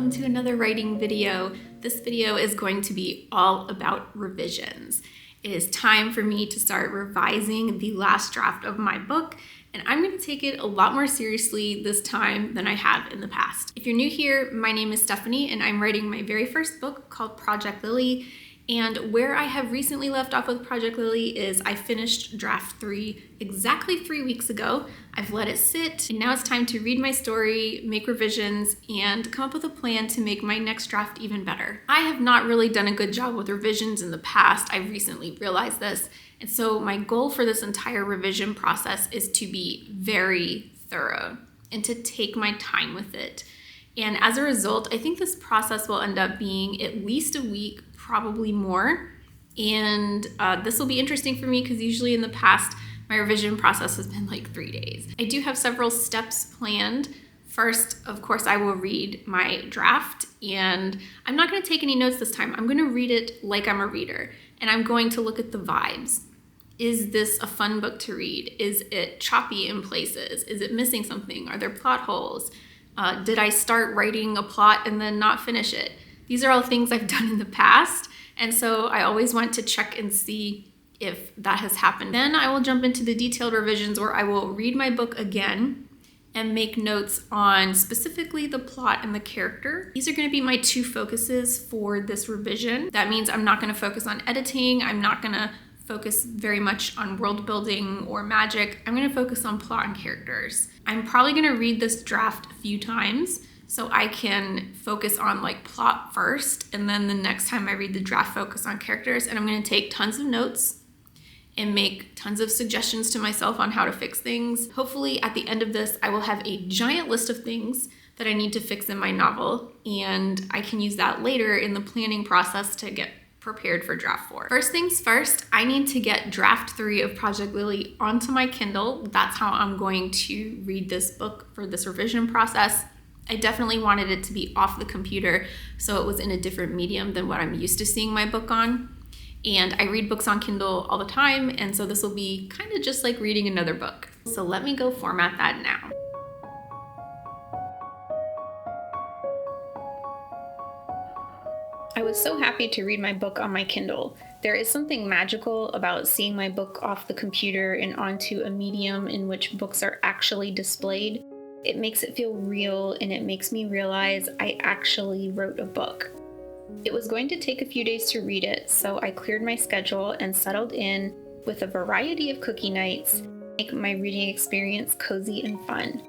welcome to another writing video. This video is going to be all about revisions. It is time for me to start revising the last draft of my book, and I'm going to take it a lot more seriously this time than I have in the past. If you're new here, my name is Stephanie, and I'm writing my very first book called Project Lily. And where I have recently left off with Project Lily is I finished draft 3 exactly 3 weeks ago. I've let it sit, and now it's time to read my story, make revisions, and come up with a plan to make my next draft even better. I have not really done a good job with revisions in the past. I recently realized this. And so my goal for this entire revision process is to be very thorough and to take my time with it. And as a result, I think this process will end up being at least a week, probably more. And this will be interesting for me because usually in the past, my revision process has been like 3 days. I do have several steps planned. First, of course, I will read my draft, and I'm not going to take any notes this time. I'm going to read it like I'm a reader, and I'm going to look at the vibes. Is this a fun book to read? Is it choppy in places? Is it missing something? Are there plot holes? Did I start writing a plot and then not finish it? These are all things I've done in the past, and so I always want to check and see if that has happened. Then I will jump into the detailed revisions where I will read my book again and make notes on specifically the plot and the character. These are going to be my two focuses for this revision. That means I'm not going to focus on editing. I'm not going to focus very much on world building or magic. I'm going to focus on plot and characters. I'm probably going to read this draft a few times so I can focus on like plot first, and then the next time I read the draft, focus on characters. And I'm going to take tons of notes and make tons of suggestions to myself on how to fix things. Hopefully at the end of this, I will have a giant list of things that I need to fix in my novel, and I can use that later in the planning process to get prepared for draft 4. First things first, I need to get draft 3 of Project Lily onto my Kindle. That's how I'm going to read this book for this revision process. I definitely wanted it to be off the computer, so it was in a different medium than what I'm used to seeing my book on. And I read books on Kindle all the time, and so this will be kind of just like reading another book. So let me go format that now. I was so happy to read my book on my Kindle. There is something magical about seeing my book off the computer and onto a medium in which books are actually displayed. It makes it feel real, and it makes me realize I actually wrote a book. It was going to take a few days to read it, so I cleared my schedule and settled in with a variety of cookie nights to make my reading experience cozy and fun.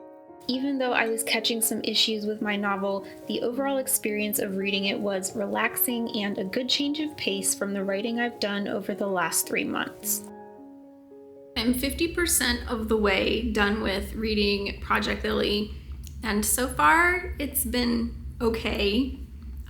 Even though I was catching some issues with my novel, the overall experience of reading it was relaxing and a good change of pace from the writing I've done over the last 3 months. I'm 50% of the way done with reading Project Lily, and so far it's been okay.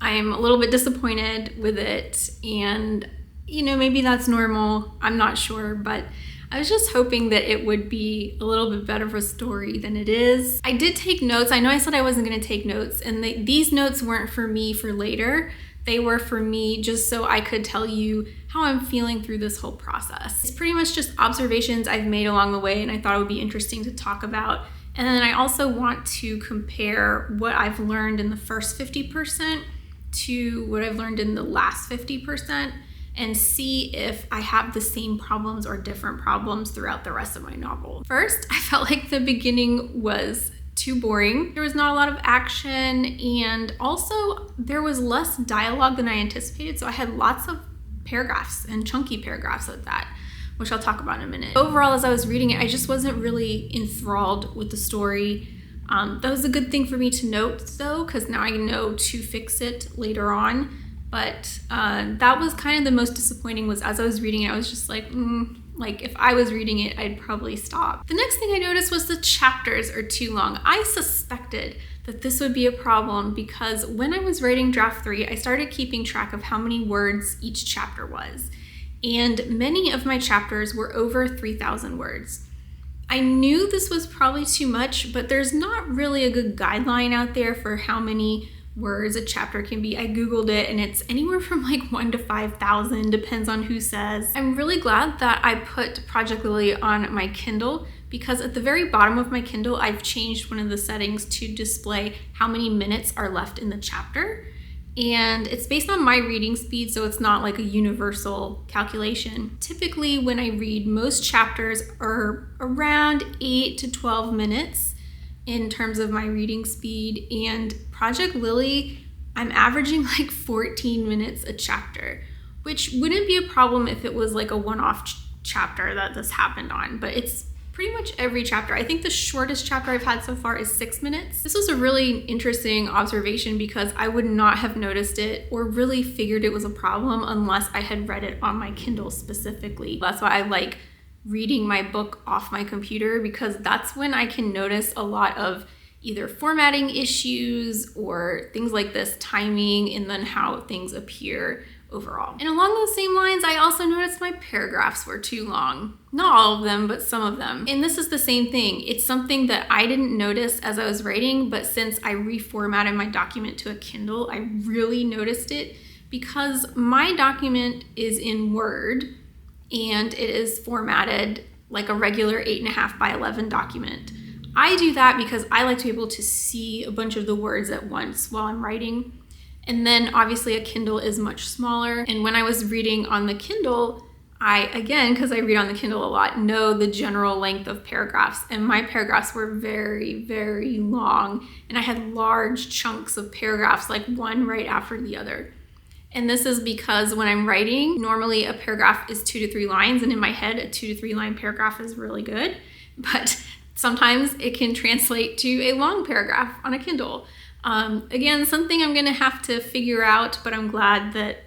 I'm a little bit disappointed with it, and maybe that's normal. I'm not sure, but I was just hoping that it would be a little bit better of a story than it is. I did take notes. I know I said I wasn't going to take notes, and these notes weren't for me for later. They were for me just so I could tell you how I'm feeling through this whole process. It's pretty much just observations I've made along the way, and I thought it would be interesting to talk about. And then I also want to compare what I've learned in the first 50% to what I've learned in the last 50%, and see if I have the same problems or different problems throughout the rest of my novel. First, I felt like the beginning was too boring. There was not a lot of action, and also there was less dialogue than I anticipated, so I had lots of paragraphs and chunky paragraphs at that, which I'll talk about in a minute. Overall, as I was reading it, I just wasn't really enthralled with the story. That was a good thing for me to note though, because now I know to fix it later on. But that was kind of the most disappointing, was as I was reading it, I was just like if I was reading it, I'd probably stop. The next thing I noticed was the chapters are too long. I suspected that this would be a problem because when I was writing draft 3, I started keeping track of how many words each chapter was. And many of my chapters were over 3,000 words. I knew this was probably too much, but there's not really a good guideline out there for how many words a chapter can be. I googled it, and it's anywhere from like 1 to 5,000, depends on who says. I'm really glad that I put Project Lily on my Kindle because at the very bottom of my Kindle, I've changed one of the settings to display how many minutes are left in the chapter. And it's based on my reading speed, so it's not like a universal calculation. Typically, when I read, most chapters are around 8 to 12 minutes in terms of my reading speed. And Project Lily, I'm averaging like 14 minutes a chapter, which wouldn't be a problem if it was like a one-off chapter that this happened on, but it's pretty much every chapter. I think the shortest chapter I've had so far is 6 minutes. This was a really interesting observation because I would not have noticed it or really figured it was a problem unless I had read it on my Kindle specifically. That's why I like reading my book off my computer, because that's when I can notice a lot of either formatting issues or things like this, timing, and then how things appear overall. And along those same lines, I also noticed my paragraphs were too long. Not all of them, but some of them. And this is the same thing. It's something that I didn't notice as I was writing, but since I reformatted my document to a Kindle, I really noticed it, because my document is in Word and it is formatted like a regular 8.5 by 11 document. I do that because I like to be able to see a bunch of the words at once while I'm writing. And then obviously a Kindle is much smaller. And when I was reading on the Kindle, again, because I read on the Kindle a lot, know the general length of paragraphs. And my paragraphs were very, very long. And I had large chunks of paragraphs, like one right after the other. And this is because when I'm writing, normally a paragraph is 2 to 3 lines. And in my head, a 2 to 3 line paragraph is really good. But sometimes it can translate to a long paragraph on a Kindle. Again, something I'm gonna have to figure out, but I'm glad that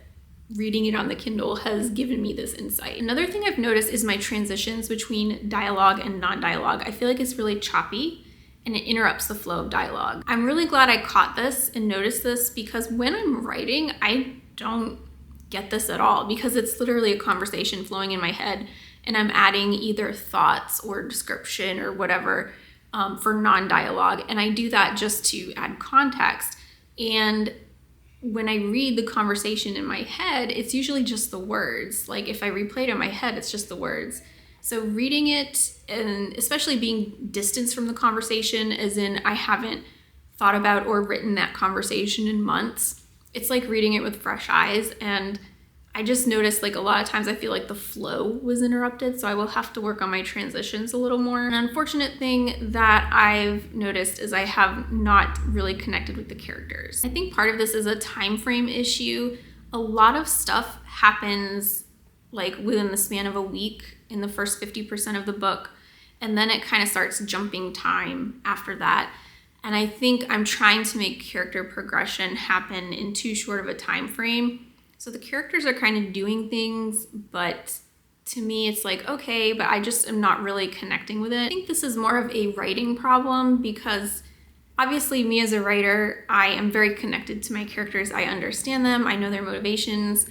reading it on the Kindle has given me this insight. Another thing I've noticed is my transitions between dialogue and non-dialogue. I feel like it's really choppy and it interrupts the flow of dialogue. I'm really glad I caught this and noticed this, because when I'm writing, I don't get this at all, because it's literally a conversation flowing in my head and I'm adding either thoughts or description or whatever for non-dialogue, and I do that just to add context. And when I read the conversation in my head, it's usually just the words. Like if I replay it in my head, it's just the words. So reading it, and especially being distanced from the conversation, as in I haven't thought about or written that conversation in months, it's like reading it with fresh eyes. And I just noticed, like, a lot of times I feel like the flow was interrupted, so I will have to work on my transitions a little more. An unfortunate thing that I've noticed is I have not really connected with the characters. I think part of this is a time frame issue. A lot of stuff happens like within the span of a week in the first 50% of the book, and then it kind of starts jumping time after that. And I think I'm trying to make character progression happen in too short of a time frame. So the characters are kind of doing things, but to me it's like, okay, but I just am not really connecting with it. I think this is more of a writing problem, because obviously me as a writer, I am very connected to my characters. I understand them, I know their motivations,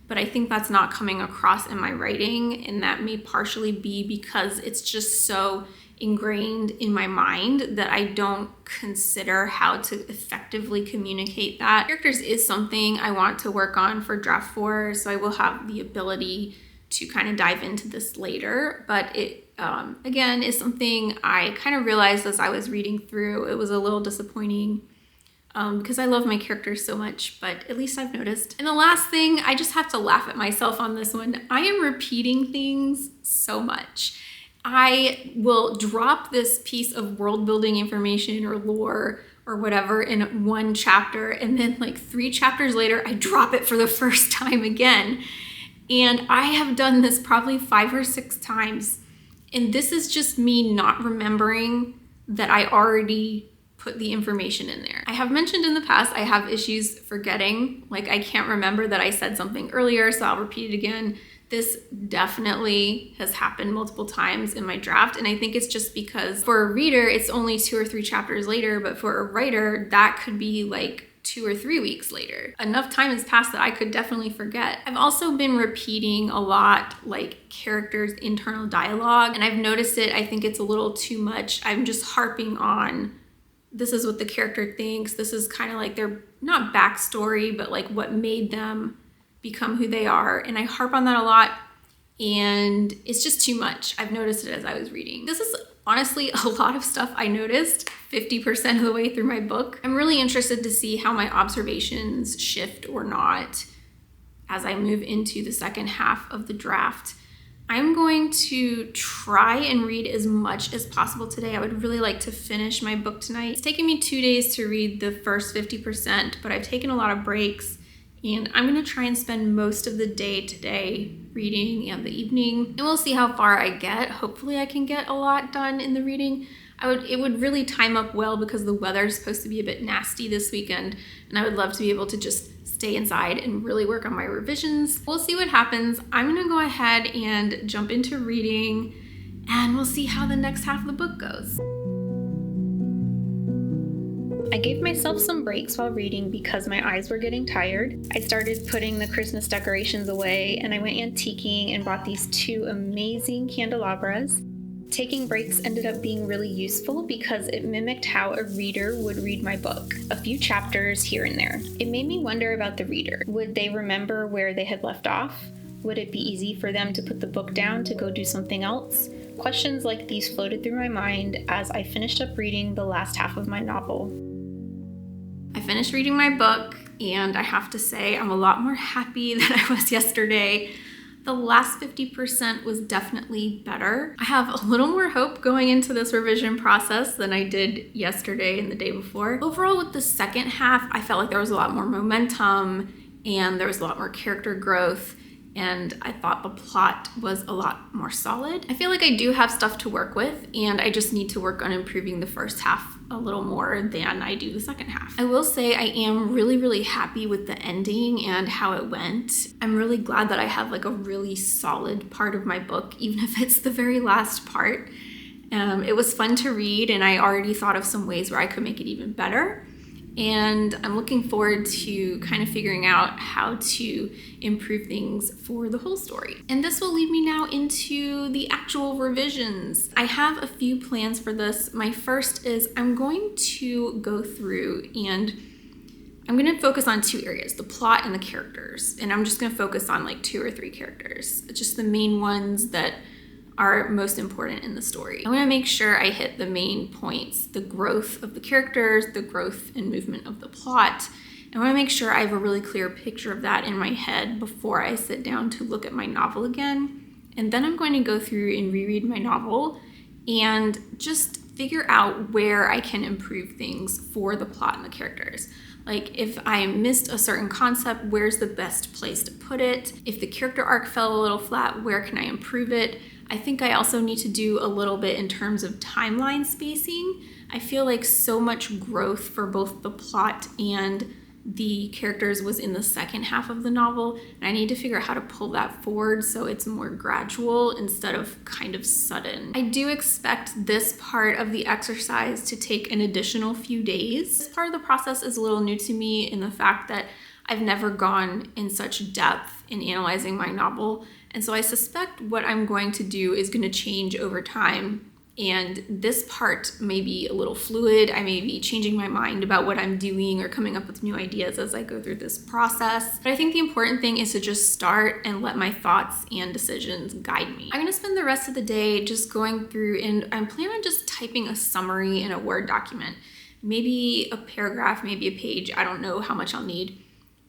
but I think that's not coming across in my writing, and that may partially be because it's just so ingrained in my mind that I don't consider how to effectively communicate that. Characters is something I want to work on for draft 4, so I will have the ability to kind of dive into this later, but it again is something I kind of realized as I was reading through. It was a little disappointing because I love my characters so much, but at least I've noticed. And the last thing, I just have to laugh at myself on this one. I am repeating things so much. I will drop this piece of world building information or lore or whatever in one chapter, and then like 3 chapters later, I drop it for the first time again. And I have done this probably 5 or 6 times. And this is just me not remembering that I already put the information in there. I have mentioned in the past, I have issues forgetting. Like I can't remember that I said something earlier, so I'll repeat it again. This definitely has happened multiple times in my draft, and I think it's just because for a reader, it's only 2 or 3 chapters later, but for a writer, that could be like 2 or 3 weeks later. Enough time has passed that I could definitely forget. I've also been repeating a lot like characters' internal dialogue, and I've noticed it. I think it's a little too much. I'm just harping on, this is what the character thinks. This is kind of like their, not backstory, but like what made them become who they are. And I harp on that a lot. and it's just too much. I've noticed it as I was reading. This is honestly a lot of stuff I noticed 50% of the way through my book. I'm really interested to see how my observations shift or not as I move into the second half of the draft. I'm going to try and read as much as possible today. I would really like to finish my book tonight. It's taken me 2 days to read the first 50%, but I've taken a lot of breaks, and I'm gonna try and spend most of the day today reading and the evening, and we'll see how far I get. Hopefully I can get a lot done in the reading. It would really time up well because the weather is supposed to be a bit nasty this weekend, and I would love to be able to just stay inside and really work on my revisions. We'll see what happens. I'm gonna go ahead and jump into reading, and we'll see how the next half of the book goes. I gave myself some breaks while reading because my eyes were getting tired. I started putting the Christmas decorations away, and I went antiquing and bought these 2 amazing candelabras. Taking breaks ended up being really useful because it mimicked how a reader would read my book, a few chapters here and there. It made me wonder about the reader. Would they remember where they had left off? Would it be easy for them to put the book down to go do something else? Questions like these floated through my mind as I finished up reading the last half of my novel. I finished reading my book, and I have to say I'm a lot more happy than I was yesterday. The last 50% was definitely better. I have a little more hope going into this revision process than I did yesterday and the day before. Overall, with the second half, I felt like there was a lot more momentum and there was a lot more character growth, and I thought the plot was a lot more solid. I feel like I do have stuff to work with, and I just need to work on improving the first half a little more than I do the second half. I will say I am really, really happy with the ending and how it went. I'm really glad that I have like a really solid part of my book, even if it's the very last part. It was fun to read, and I already thought of some ways where I could make it even better. And I'm looking forward to kind of figuring out how to improve things for the whole story. And this will lead me now into the actual revisions. I have a few plans for this. My first is I'm going to go through and I'm going to focus on 2 areas, the plot and the characters. And I'm just going to focus on like 2 or 3 characters, just the main ones that are most important in the story. I want to make sure I hit the main points, the growth of the characters, the growth and movement of the plot. I want to make sure I have a really clear picture of that in my head before I sit down to look at my novel again. And then I'm going to go through and reread my novel and just figure out where I can improve things for the plot and the characters. Like if I missed a certain concept, where's the best place to put it? If the character arc fell a little flat, where can I improve it? I think I also need to do a little bit in terms of timeline spacing. I feel like so much growth for both the plot and the characters was in the second half of the novel, and I need to figure out how to pull that forward so it's more gradual instead of kind of sudden. I do expect this part of the exercise to take an additional few days. This part of the process is a little new to me in the fact that I've never gone in such depth in analyzing my novel, and so I suspect what I'm going to do is going to change over time. And this part may be a little fluid. I may be changing my mind about what I'm doing or coming up with new ideas as I go through this process. But I think the important thing is to just start and let my thoughts and decisions guide me. I'm gonna spend the rest of the day just going through, and I'm planning on just typing a summary in a Word document. Maybe a paragraph, maybe a page, I don't know how much I'll need.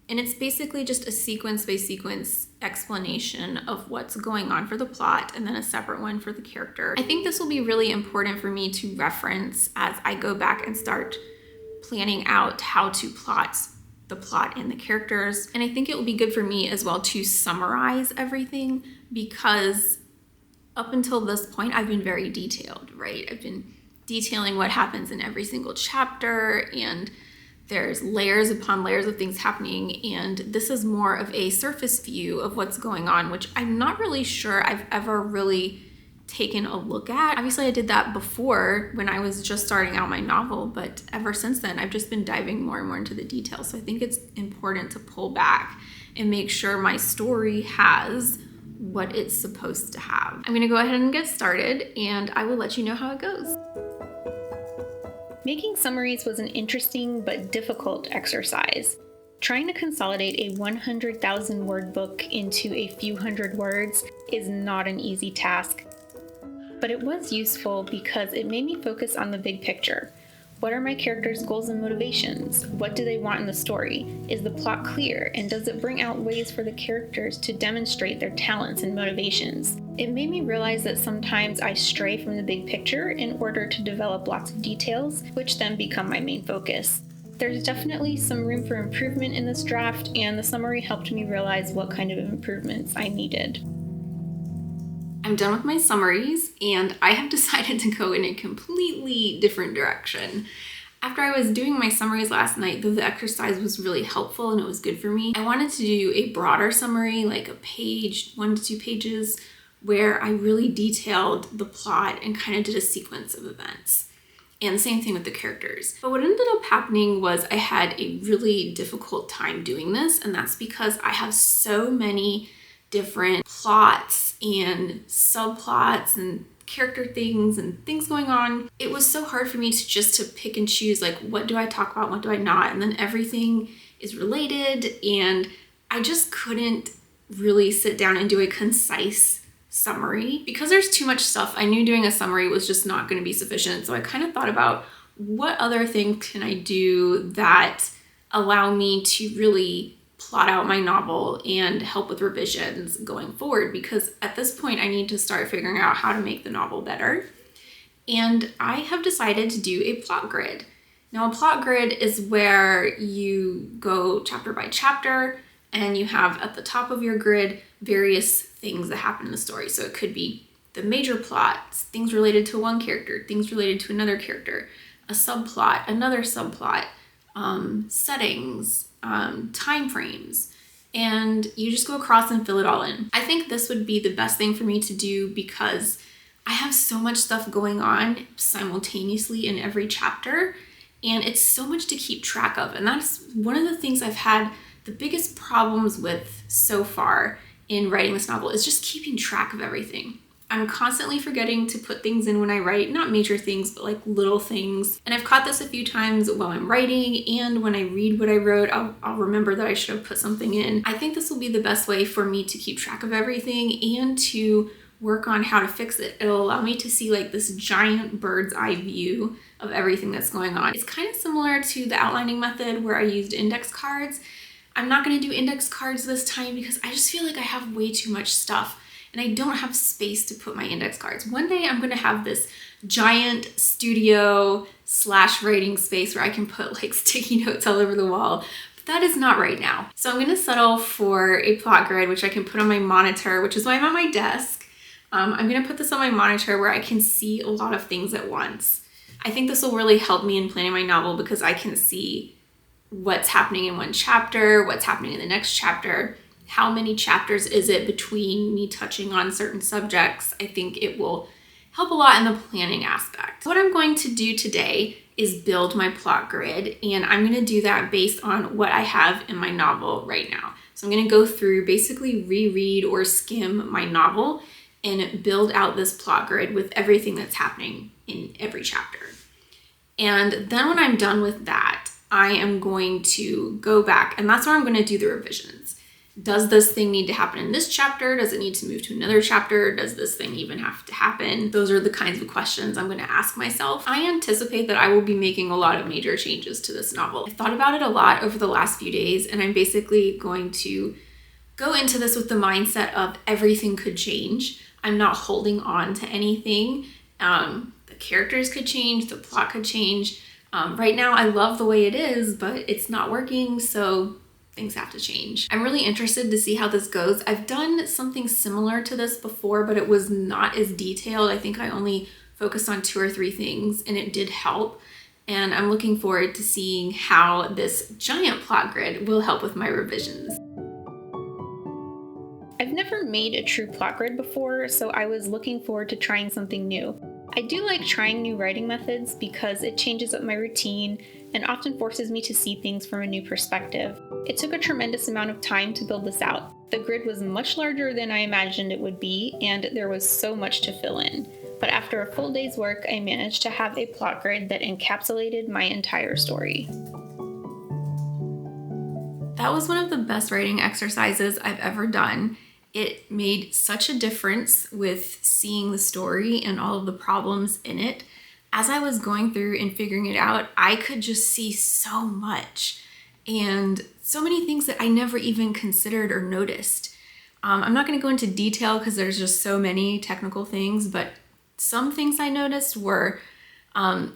And it's basically just a sequence by sequence explanation of what's going on for the plot and then a separate one for the character. I think this will be really important for me to reference as I go back and start planning out how to plot the plot and the characters. And I think it will be good for me as well to summarize everything, because up until this point, I've been very detailed, right? I've been detailing what happens in every single chapter, and there's layers upon layers of things happening, and this is more of a surface view of what's going on, which I'm not really sure I've ever really taken a look at. Obviously, I did that before when I was just starting out my novel, but ever since then, I've just been diving more and more into the details. So I think it's important to pull back and make sure my story has what it's supposed to have. I'm gonna go ahead and get started, and I will let you know how it goes. Making summaries was an interesting but difficult exercise. Trying to consolidate a 100,000 word book into a few hundred words is not an easy task, but it was useful because it made me focus on the big picture. What are my characters' goals and motivations? What do they want in the story? Is the plot clear, and does it bring out ways for the characters to demonstrate their talents and motivations? It made me realize that sometimes I stray from the big picture in order to develop lots of details, which then become my main focus. There's definitely some room for improvement in this draft, and the summary helped me realize what kind of improvements I needed. I'm done with my summaries, and I have decided to go in a completely different direction. After I was doing my summaries last night, though the exercise was really helpful and it was good for me, I wanted to do a broader summary, like a page, 1 to 2 pages, where I really detailed the plot and kind of did a sequence of events. And the same thing with the characters. But what ended up happening was I had a really difficult time doing this, and that's because I have so many different plots and subplots and character things and things going on. It was so hard for me to pick and choose, like, what do I talk about, what do I not? And then everything is related, and I just couldn't really sit down and do a concise summary. Because there's too much stuff, I knew doing a summary was just not going to be sufficient. So I kind of thought about what other things can I do that allow me to really plot out my novel and help with revisions going forward, because at this point I need to start figuring out how to make the novel better. And I have decided to do a plot grid. Now, a plot grid is where you go chapter by chapter and you have at the top of your grid various things that happen in the story. So it could be the major plot, things related to one character, things related to another character, a subplot, another subplot, settings, time frames, and you just go across and fill it all in. I think this would be the best thing for me to do because I have so much stuff going on simultaneously in every chapter, and it's so much to keep track of. And that's one of the things I've had the biggest problems with so far in writing this novel, is just keeping track of everything. I'm constantly forgetting to put things in when I write, not major things, but like little things. And I've caught this a few times while I'm writing, and when I read what I wrote, I'll remember that I should have put something in. I think this will be the best way for me to keep track of everything and to work on how to fix it. It'll allow me to see like this giant bird's eye view of everything that's going on. It's kind of similar to the outlining method where I used index cards. I'm not going to do index cards this time because I just feel like I have way too much stuff and I don't have space to put my index cards. One day I'm going to have this giant studio / writing space where I can put like sticky notes all over the wall. But that is not right now. So I'm going to settle for a plot grid, which I can put on my monitor, which is why I'm at my desk. I'm going to put this on my monitor where I can see a lot of things at once. I think this will really help me in planning my novel because I can see what's happening in one chapter, what's happening in the next chapter, how many chapters is it between me touching on certain subjects. I think it will help a lot in the planning aspect. What I'm going to do today is build my plot grid, and I'm going to do that based on what I have in my novel right now. So I'm going to go through, basically reread or skim my novel and build out this plot grid with everything that's happening in every chapter. And then when I'm done with that, I am going to go back, and that's where I'm going to do the revisions. Does this thing need to happen in this chapter? Does it need to move to another chapter? Does this thing even have to happen? Those are the kinds of questions I'm going to ask myself. I anticipate that I will be making a lot of major changes to this novel. I've thought about it a lot over the last few days, and I'm basically going to go into this with the mindset of everything could change. I'm not holding on to anything. The characters could change, the plot could change. Right now, I love the way it is, but it's not working, so things have to change. I'm really interested to see how this goes. I've done something similar to this before, but it was not as detailed. I think I only focused on 2 or 3 things, and it did help. And I'm looking forward to seeing how this giant plot grid will help with my revisions. I've never made a true plot grid before, so I was looking forward to trying something new. I do like trying new writing methods because it changes up my routine and often forces me to see things from a new perspective. It took a tremendous amount of time to build this out. The grid was much larger than I imagined it would be, and there was so much to fill in. But after a full day's work, I managed to have a plot grid that encapsulated my entire story. That was one of the best writing exercises I've ever done. It made such a difference with seeing the story and all of the problems in it. As I was going through and figuring it out, I could just see so much and so many things that I never even considered or noticed. I'm not going to go into detail because there's just so many technical things, but some things I noticed were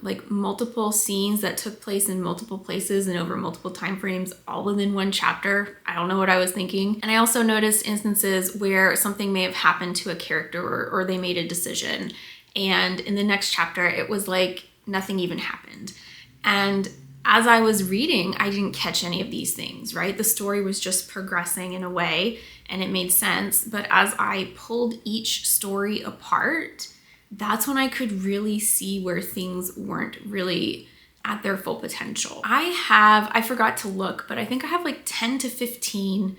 like multiple scenes that took place in multiple places and over multiple time frames, all within one chapter. I don't know what I was thinking. And I also noticed instances where something may have happened to a character or they made a decision. And in the next chapter, it was like nothing even happened. And as I was reading, I didn't catch any of these things, right? The story was just progressing in a way and it made sense. But as I pulled each story apart, that's when I could really see where things weren't really at their full potential. I forgot to look, but I think I have like 10 to 15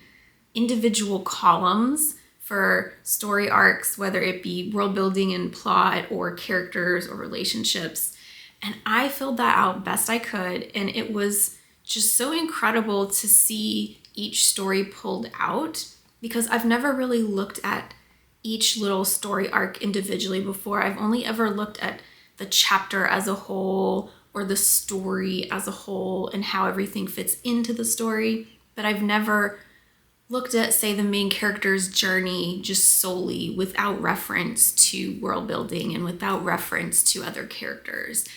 individual columns for story arcs, whether it be world building and plot or characters or relationships. And I filled that out best I could. And it was just so incredible to see each story pulled out because I've never really looked at each little story arc individually before. I've only ever looked at the chapter as a whole or the story as a whole and how everything fits into the story. But I've never looked at, say, the main character's journey just solely without reference to world building and without reference to other characters.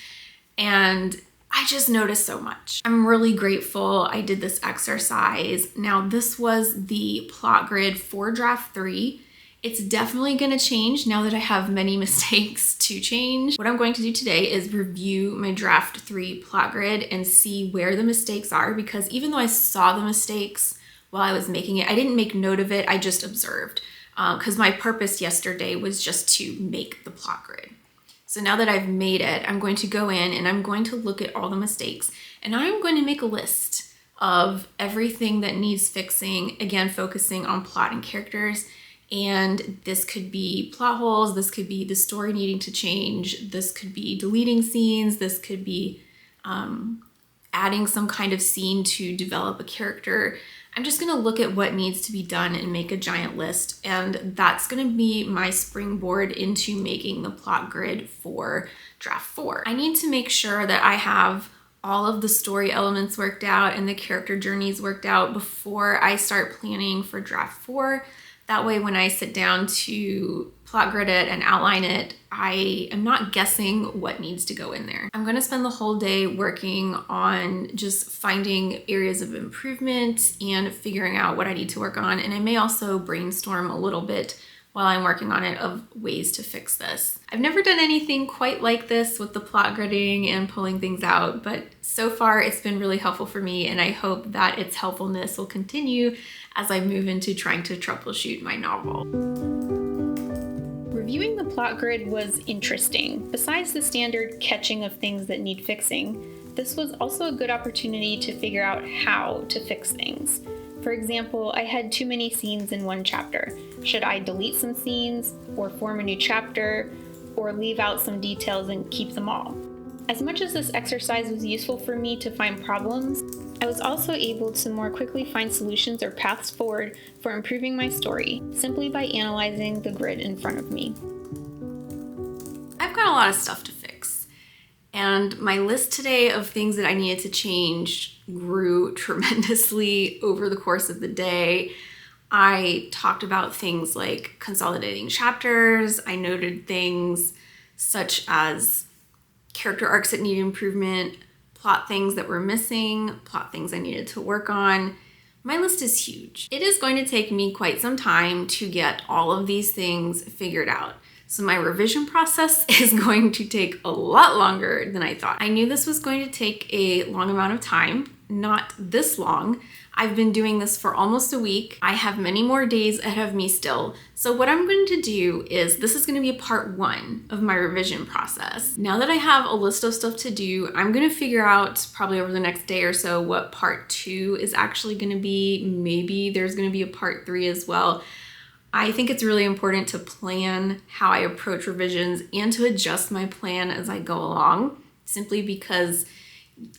And I just noticed so much. I'm really grateful I did this exercise. Now, this was the plot grid for draft 3. It's definitely going to change now that I have many mistakes to change. What I'm going to do today is review my draft 3 plot grid and see where the mistakes are, because even though I saw the mistakes while I was making it, I didn't make note of it, I just observed. Because my purpose yesterday was just to make the plot grid. So now that I've made it, I'm going to go in and I'm going to look at all the mistakes and I'm going to make a list of everything that needs fixing, again, focusing on plot and characters. And this could be plot holes, this could be the story needing to change, this could be deleting scenes, this could be adding some kind of scene to develop a character. I'm just gonna look at what needs to be done and make a giant list, and that's gonna be my springboard into making the plot grid for draft 4. I need to make sure that I have all of the story elements worked out and the character journeys worked out before I start planning for draft 4. That way, when I sit down to plot grid it and outline it, I am not guessing what needs to go in there. I'm gonna spend the whole day working on just finding areas of improvement and figuring out what I need to work on. And I may also brainstorm a little bit while I'm working on it of ways to fix this. I've never done anything quite like this with the plot gridding and pulling things out, but so far it's been really helpful for me, and I hope that its helpfulness will continue as I move into trying to troubleshoot my novel. Reviewing the plot grid was interesting. Besides the standard catching of things that need fixing, this was also a good opportunity to figure out how to fix things. For example, I had too many scenes in one chapter. Should I delete some scenes, or form a new chapter, or leave out some details and keep them all? As much as this exercise was useful for me to find problems, I was also able to more quickly find solutions or paths forward for improving my story, simply by analyzing the grid in front of me. I've got a lot of stuff to fix, and my list today of things that I needed to change grew tremendously over the course of the day. I talked about things like consolidating chapters. I noted things such as character arcs that need improvement, plot things that were missing, plot things I needed to work on. My list is huge. It is going to take me quite some time to get all of these things figured out. So my revision process is going to take a lot longer than I thought. I knew this was going to take a long amount of time, not this long. I've been doing this for almost a week. I have many more days ahead of me still. So what I'm going to do is, this is going to be a part 1 of my revision process. Now that I have a list of stuff to do, I'm going to figure out probably over the next day or so what part 2 is actually going to be. Maybe there's going to be a part 3 as well. I think it's really important to plan how I approach revisions and to adjust my plan as I go along, simply because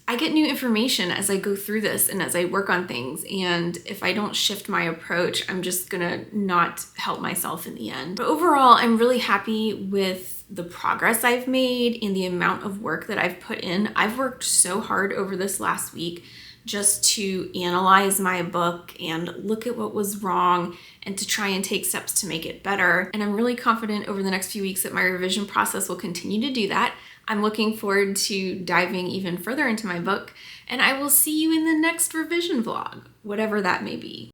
I get new information as I go through this and as I work on things. And if I don't shift my approach, I'm just gonna not help myself in the end. But overall, I'm really happy with the progress I've made and the amount of work that I've put in. I've worked so hard over this last week just to analyze my book and look at what was wrong and to try and take steps to make it better. And I'm really confident over the next few weeks that my revision process will continue to do that. I'm looking forward to diving even further into my book, and I will see you in the next revision vlog, whatever that may be.